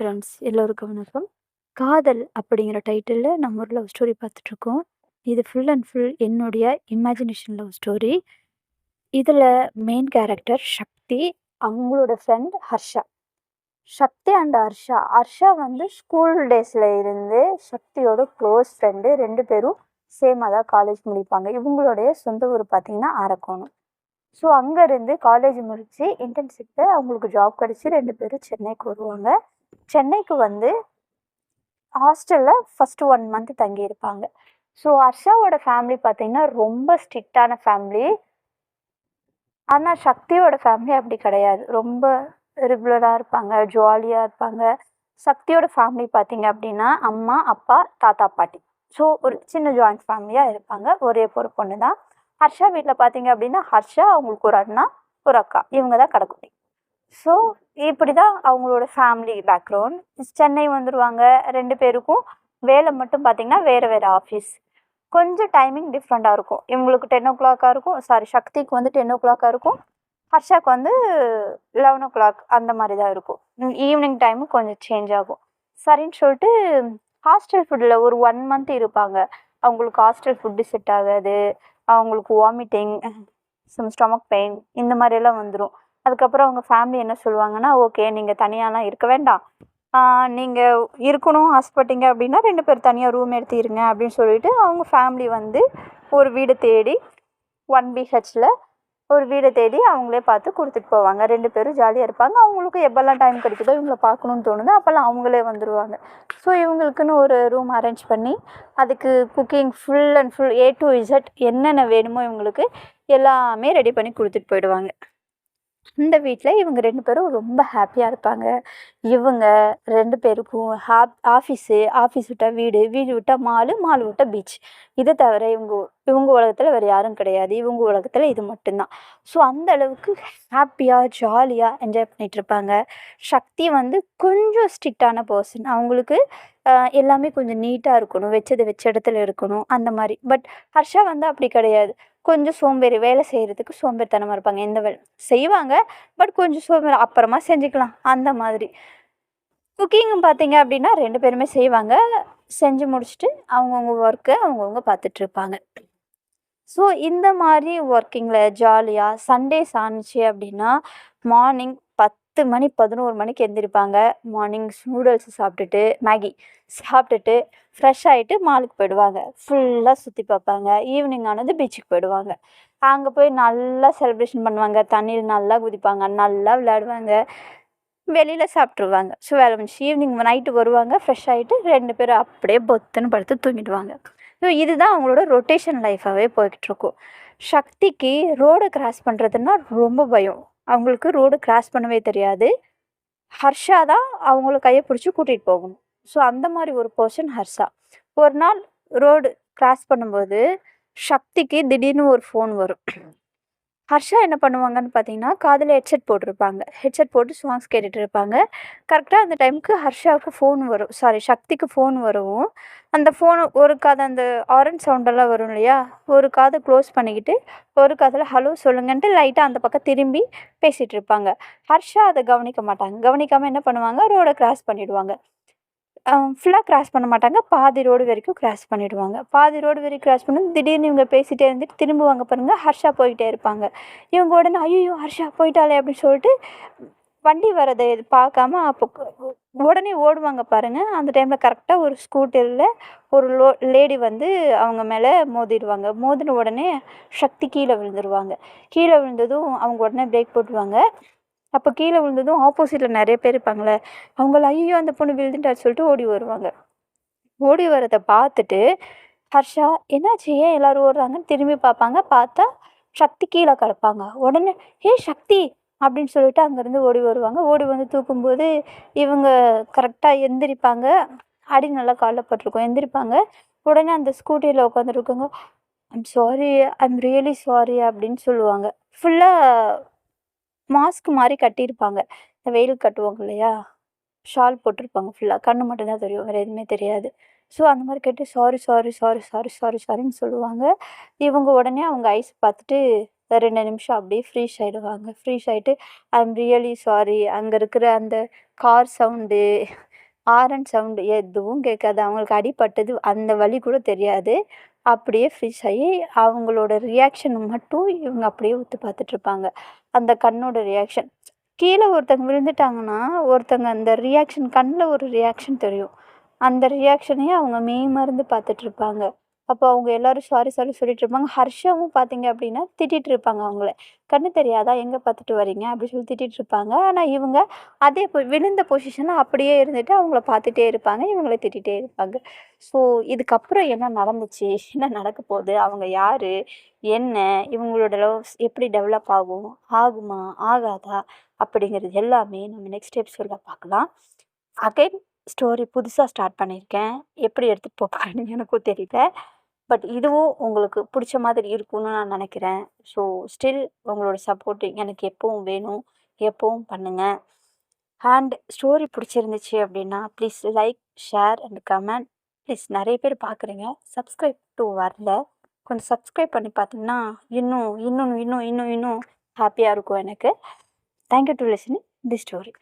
Friends எல்லோருக்கும் வணக்கம். காதல் அப்படிங்கிற டைட்டில்ல நம்ம ஒரு லவ் ஸ்டோரி பார்த்துட்ருக்கோம். இது ஃபுல் அண்ட் ஃபுல் என்னுடைய இமேஜினேஷன் லவ் ஸ்டோரி. இதில் மெயின் கேரக்டர் சக்தி, அவங்களோட ஃப்ரெண்ட் ஹர்ஷா. சக்தி அண்ட் ஹர்ஷா. ஹர்ஷா வந்து ஸ்கூல் டேஸில் இருந்து சக்தியோட க்ளோஸ் ஃப்ரெண்டு. 2 பேரும் சேமாக தான் காலேஜ் முடிப்பாங்க. இவங்களுடைய சொந்த ஊர் பார்த்திங்கன்னா அரக்கோணம். ஸோ அங்கேருந்து காலேஜ் முடித்து இன்டர்ன்ஷிப்பில் அவங்களுக்கு ஜாப் கிடச்சி 2 பேரும் சென்னைக்கு வருவாங்க. சென்னைக்கு வந்து ஹாஸ்டலில் ஃபஸ்ட்டு 1 மந்த் தங்கியிருப்பாங்க. ஸோ ஹர்ஷாவோட ஃபேமிலி பார்த்திங்கன்னா ரொம்ப ஸ்ட்ரிக்டான ஃபேமிலி. ஆனால் சக்தியோட ஃபேமிலி அப்படி கிடையாது. ரொம்ப ரெகுலராக இருப்பாங்க, ஜாலியாக இருப்பாங்க. சக்தியோட ஃபேமிலி பார்த்திங்க அப்படின்னா அம்மா, அப்பா, தாத்தா, பாட்டி. ஸோ ஒரு சின்ன ஜாயிண்ட் ஃபேமிலியாக இருப்பாங்க. ஒரே ஒரு பொண்ணு தான். ஹர்ஷா வீட்டில் பார்த்திங்க அப்படின்னா ஹர்ஷா, அவங்களுக்கு ஒரு அண்ணா, ஒரு அக்கா. இவங்க தான் கடைக்குட்டி. ஸோ இப்படி தான் அவங்களோட ஃபேமிலி பேக்ரவுண்ட். சென்னை வந்துடுவாங்க. 2 பேருக்கும் வேலை மட்டும் பார்த்திங்கன்னா வேறு வேறு ஆஃபீஸ். கொஞ்சம் டைமிங் டிஃப்ரெண்ட்டாக இருக்கும். இவங்களுக்கு 10:00 இருக்கும். சக்திக்கு வந்து 10:00 இருக்கும். ஹர்ஷாக்கு வந்து 11:00 அந்த மாதிரி தான் இருக்கும். ஈவினிங் டைமும் கொஞ்சம் சேஞ்ச் ஆகும். சரின்னு சொல்லிட்டு ஹாஸ்டல் ஃபுட்டில் ஒரு 1 மந்த் இருப்பாங்க. அவங்களுக்கு ஹாஸ்டல் ஃபுட்டு செட் ஆகாது. அவங்களுக்கு வாமிட்டிங், ஸ்டொமக் பெயின் இந்த மாதிரியெல்லாம் வந்துடும். அதுக்கப்புறம் அவங்க ஃபேமிலி என்ன சொல்லுவாங்கன்னா, ஓகே நீங்கள் தனியாலாம் இருக்க வேண்டாம், நீங்கள் இருக்கணும் ஆசைப்பட்டீங்க அப்படின்னா 2 பேர் தனியாக ரூம் எடுத்து இருங்க அப்படின்னு சொல்லிட்டு அவங்க ஃபேமிலி வந்து ஒரு வீடு தேடி 1 BHல ஒரு வீடை தேடி அவங்களே பார்த்து கொடுத்துட்டு போவாங்க. 2 பேரும் ஜாலியாக இருப்பாங்க. அவங்களுக்கு எப்போல்லாம் டைம் கிடைக்குதோ இவங்களை பார்க்கணுன்னு தோணுதோ அப்போல்லாம் அவங்களே வந்துடுவாங்க. ஸோ இவங்களுக்குன்னு ஒரு ரூம் அரேஞ்ச் பண்ணி அதுக்கு cooking full and full A to Z என்னென்ன வேணுமோ இவங்களுக்கு எல்லாமே ரெடி பண்ணி கொடுத்துட்டு போயிடுவாங்க. இந்த வீட்டில் இவங்க 2 பேரும் ரொம்ப ஹாப்பியாக இருப்பாங்க. இவங்க 2 பேருக்கும் ஆஃபீஸ் விட்டால் வீடு, வீடு விட்டால் மால் விட்டால் பீச். இதை தவிர இவங்க உலகத்தில் வேறு யாரும் கிடையாது. இவங்க உலகத்தில் இது மட்டும்தான். ஸோ அந்த அளவுக்கு ஹாப்பியாக ஜாலியாக என்ஜாய் பண்ணிகிட்டு இருப்பாங்க. சக்தி வந்து கொஞ்சம் ஸ்ட்ரிக்டான பர்சன். அவங்களுக்கு எல்லாமே கொஞ்சம் நீட்டாக இருக்கணும், வச்சது வச்ச இடத்துல இருக்கணும் அந்த மாதிரி. பட் ஹர்ஷா வந்து அப்படி கிடையாது. கொஞ்சம் சோம்பேறி, வேலை செய்கிறதுக்கு சோம்பேறித்தனமாக இருப்பாங்க. எந்த வேலை செய்வாங்க, பட் கொஞ்சம் சோம்பேறி, அப்புறமா செஞ்சுக்கலாம் அந்த மாதிரி. குக்கிங்கும் பார்த்தீங்க அப்படின்னா 2 பேருமே செய்வாங்க. செஞ்சு முடிச்சுட்டு அவங்கவுங்க ஒர்க்கை அவங்கவுங்க பார்த்துட்ருப்பாங்க. ஸோ இந்த மாதிரி ஒர்க்கிங்கில் ஜாலியாக சண்டேஸ் ஆணுச்சு அப்படின்னா மார்னிங் 10 மணி 11 மணிக்கு எந்திரிப்பாங்க. மார்னிங் நூடுல்ஸ் சாப்பிட்டுட்டு, மேகி சாப்பிட்டுட்டு ஃப்ரெஷ் ஆகிட்டு மாலுக்கு போயிடுவாங்க. ஃபுல்லாக சுற்றி பார்ப்பாங்க. ஈவினிங் ஆனது பீச்சுக்கு போயிடுவாங்க. அங்கே போய் நல்லா செலிப்ரேஷன் பண்ணுவாங்க. தண்ணியில் நல்லா குதிப்பாங்க, நல்லா விளையாடுவாங்க, வெளியில் சாப்பிட்ருவாங்க. ஸோ வேலை முடிஞ்சு ஈவினிங் நைட்டு வருவாங்க. ஃப்ரெஷ் ஆகிட்டு 2 பேரும் அப்படியே பொத்துன்னு படுத்து தூங்கிடுவாங்க. ஸோ இதுதான் அவங்களோட ரொட்டேஷன் லைஃபாகவே போய்கிட்ருக்கும். சக்திக்கு ரோடை கிராஸ் பண்ணுறதுன்னா ரொம்ப பயம். அவங்களுக்கு ரோடு கிராஸ் பண்ணவே தெரியாது. ஹர்ஷா தான் அவங்கள கையை பிடிச்சி கூட்டிகிட்டு போகணும். ஸோ அந்த மாதிரி ஒரு பர்சன் ஹர்ஷா. ஒரு நாள் ரோடு கிராஸ் பண்ணும்போது சக்திக்கு திடீர்னு ஒரு ஃபோன் வரும். ஹர்ஷா என்ன பண்ணுவாங்கன்னு பார்த்தீங்கன்னா, காதில் ஹெட்செட் போட்டிருப்பாங்க. ஹெட்செட் போட்டு சாங்ஸ் கேட்டுட்டு இருப்பாங்க. கரெக்டாக அந்த டைமுக்கு ஹர்ஷாவுக்கு ஃபோன் வரும். சக்திக்கு ஃபோன் வரவும், அந்த ஃபோனு ஒரு காது அந்த ஆரன் சவுண்டெல்லாம் வரும் இல்லையா, ஒரு காதை க்ளோஸ் பண்ணிக்கிட்டு ஒரு காதில் ஹலோ சொல்லுங்கன்ட்டு லைட்டாக அந்த பக்கம் திரும்பி பேசிகிட்டு இருப்பாங்க. ஹர்ஷா அதை கவனிக்க மாட்டாங்க. கவனிக்காமல் என்ன பண்ணுவாங்க, ரோடை கிராஸ் பண்ணிவிடுவாங்க. ஃபுல்லாக கிராஸ் பண்ண மாட்டாங்க. பாதி ரோடு வரைக்கும் கிராஸ் பண்ணிவிடுவாங்க. பாதி ரோடு வரைக்கும் கிராஸ் பண்ணி திடீர்னு இவங்க பேசிகிட்டே இருந்துட்டு திரும்புவாங்க பாருங்கள். ஹர்ஷா போய்கிட்டே இருப்பாங்க. இவங்க உடனே ஐயோ ஹர்ஷா போயிட்டாலே அப்படின்னு சொல்லிட்டு வண்டி வரதை பார்க்காம அப்போ உடனே ஓடுவாங்க பாருங்கள். அந்த டைமில் கரெக்டாக ஒரு ஸ்கூட்டரில் ஒரு லேடி வந்து அவங்க மேலே மோதிடுவாங்க. மோதின உடனே சக்தி கீழே விழுந்துருவாங்க. கீழே விழுந்ததும் அவங்க உடனே பிரேக் போட்டுருவாங்க. அப்போ கீழே விழுந்ததும் ஆப்போசிட்டில் நிறைய பேர் இருப்பாங்களே, அவங்கள ஐயோ அந்த பொண்ணு விழுந்துட்டான்னு சொல்லிட்டு ஓடி வருவாங்க. ஓடி வரதை பார்த்துட்டு ஹர்ஷா என்னாச்சு, ஏன் எல்லோரும் ஓடுறாங்கன்னு திரும்பி பார்ப்பாங்க. பார்த்தா சக்தி கீழே கிடப்பாங்க. உடனே சக்தி அப்படின்னு சொல்லிட்டு அங்கேருந்து ஓடி வருவாங்க. ஓடி வந்து தூக்கும்போது இவங்க கரெக்டாக எந்திரிப்பாங்க. அடி நல்லா காலில் பட்டிருக்கும். எந்திரிப்பாங்க. உடனே அந்த ஸ்கூட்டியில் உட்காந்துருக்கவங்க I'm sorry, I'm really sorry அப்படின்னு சொல்லுவாங்க. ஃபுல்லாக மாஸ்க் மாதிரி கட்டியிருப்பாங்க. இந்த வெயிலுக்கு கட்டுவாங்க இல்லையா, ஷால் போட்டிருப்பாங்க. ஃபுல்லாக கண்ணு மட்டும்தான் தெரியும், வேறு எதுவுமே தெரியாது. ஸோ அந்த மாதிரி கேட்டு sorry sorry sorry sorry sorry சாரின்னு சொல்லுவாங்க. இவங்க உடனே அவங்க ஐஸ் பார்த்துட்டு 2 நிமிஷம் அப்படியே ஃப்ரீஸ் ஆயிடுவாங்க. ஃப்ரீஸ் ஆயிட்டு, ஐ அம் ரியலி சாரி அங்க இருக்கிற அந்த கார் சவுண்டு, ஹாரன் சவுண்டு எதுவும் கேட்காது. அவங்களுக்கு அடிபட்டது அந்த வலி கூட தெரியாது. அப்படியே ஃப்ரீஸ் ஆயி, அவங்களோட ரியாக்ஷன் மட்டும் இவங்க அப்படியே உத்து பார்த்துட்ருப்பாங்க. அந்த கண்ணோட ரியாக்ஷன். கீழ ஒருத்தங்க விழுந்துட்டாங்கன்னா, ஒருத்தங்க அந்த ரியாக்ஷன் கண்ல ஒரு ரியாக்ஷன் தெரியும். அந்த ரியாக்ஷனையே அவங்க மெய்மறந்து பார்த்துட்ருப்பாங்க. அப்போ அவங்க எல்லாரும் சாரி சாரி சொல்லிட்டுருப்பாங்க. ஹர்ஷாவும் பார்த்தீங்க அப்படின்னா, திட்டிட்டு இருப்பாங்க அவங்கள. "கண்ணு தெரியாதா? எங்க பார்த்துட்டு வரீங்க?" அப்படி சொல்லி திட்டிட்டு இருப்பாங்க. ஆனா இவங்க அதே விழுந்த பொசிஷன்ல அப்படியே இருந்துட்டு அவங்கள பார்த்துட்டே இருப்பாங்க. இவங்கள திட்டிட்டே இருப்பாங்க. ஸோ இதுக்கப்புறம் என்ன நடந்துச்சு? என்ன நடக்க போகுது? அவங்க யாரு? என்ன? இவங்களோட லவ்ஸ் எப்படி டெவலப் ஆகும்? ஆகுமா? ஆகாதா? அப்படிங்கிறது எல்லாமே நம்ம நெக்ஸ்ட் எபிசோட்ல பார்க்கலாம். அகைன் ஸ்டோரி புதுசா ஸ்டார்ட் பண்ணியிருக்கேன். எப்படி எடுத்துட்டு போறாங்கன்னு எனக்கும் தெரியல. பட் இதுவும் உங்களுக்கு புடிச்ச மாதிரி இருக்கும்னு நான் நெனைக்கிறேன். ஸோ ஸ்டில் உங்களோட சப்போர்ட் எனக்கு எப்பவும் வேணும். எப்பவும் பண்ணுங்க. அண்ட் ஸ்டோரி பிடிச்சிருந்துச்சு அப்படின்னா, please like, share and comment. Please நெறைய பேர் பார்க்குறீங்க. சப்ஸ்கிரைப் டு வரல. கொஞ்சம் சப்ஸ்கிரைப் பண்ணி பார்த்தீங்கன்னா, இன்னும் இன்னும் இன்னும் இன்னும் இன்னும் ஹேப்பியா இருக்கும் எனக்கு. Thank you to listening the story.